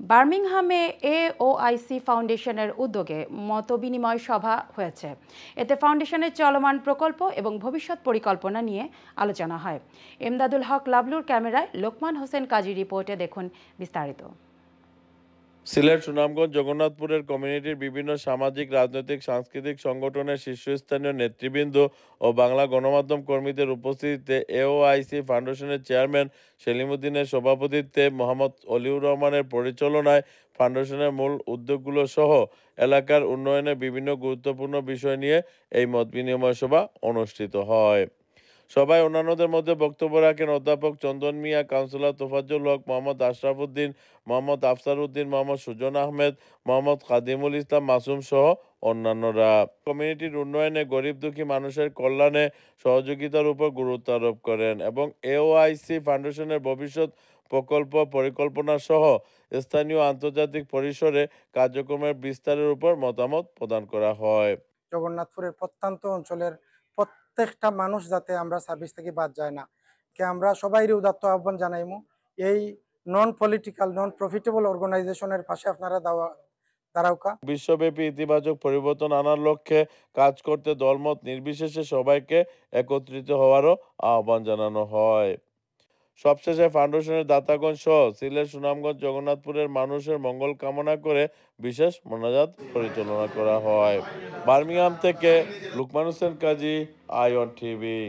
বার্মিংহামে এওআইসি ফাউন্ডেশনের উদ্যোগে মতবিনিময় সভা হয়েছে। এতে ফাউন্ডেশনের চলমান প্রকল্প এবং ভবিষ্যৎ পরিকল্পনা নিয়ে আলোচনা হয়। এমদাদুল হক লাবলুর ক্যামেরায় লোকমান হোসেন কাজী রিপোর্টে দেখুন বিস্তারিত। সিলেট, সুনামগঞ্জ, জগন্নাথপুরের কমিউনিটির বিভিন্ন সামাজিক, রাজনৈতিক, সাংস্কৃতিক সংগঠনের শীর্ষস্থানীয় নেতৃবৃন্দ ও বাংলা গণমাধ্যম কর্মীদের উপস্থিতিতে এওআইসি ফাউন্ডেশনের চেয়ারম্যান সেলিমউদ্দিনের সভাপতিত্বে মোহাম্মদ অলিউর রহমানের পরিচালনায় ফাউন্ডেশনের মূল উদ্যোগগুলো সহ এলাকার উন্নয়নের বিভিন্ন গুরুত্বপূর্ণ বিষয় নিয়ে এই মতবিনিময় সভা অনুষ্ঠিত হয়। সবাই অন্যান্যদের মধ্যে বক্তব্য রাখেন অধ্যাপক চন্দন মিয়া, কাউন্সিলর তোফাজ্জল হক, মোহাম্মদ আশরাফ উদ্দিন, মোহাম্মদ আফসার উদ্দিন, মোহাম্মদ সুজন আহমেদ, মোহাম্মদ খাদিমুল ইসলাম মাসুম সহ অন্যান্যরা। কমিউনিটির উন্নয়নে, গরিব দুঃখী মানুষের কল্যাণে সহযোগিতার উপর গুরুত্ব আরোপ করেন এবং এওআইসি ফাউন্ডেশনের ভবিষ্যৎ প্রকল্প পরিকল্পনা সহ স্থানীয় আন্তর্জাতিক পরিসরে কার্যক্রমের বিস্তারের উপর মতামত প্রদান করা হয়। জগন্নাথপুরের প্রত্যন্ত অঞ্চলের প্রত্যেকটা মানুষ যাতে আমরা সার্ভিস থেকে বাদ যায় না কে আমরা সবাইরই উদাত্ত আহ্বান জানাইমু। এই নন পলিটিক্যাল নন প্রফিটেবল অর্গানাইজেশনের পাশে আপনারা দাঁড়াওকা। বিশ্বব্যাপী ইতিবাচক পরিবর্তন আনার লক্ষ্যে কাজ করতে দলমত নির্বিশেষে সবাইকে একত্রিত হওয়ারও আহ্বান জানানো হয়। সবশেষে ফাউন্ডেশনের দাতাগণ সহ সিলেট, সুনামগঞ্জ, জগন্নাথপুরের মানুষের মঙ্গল কামনা করে বিশেষ মোনাজাত পরিচালনা করা হয়। বার্মিংহাম থেকে লুকমান হোসেন কাজী, আইওয়ান টিভি।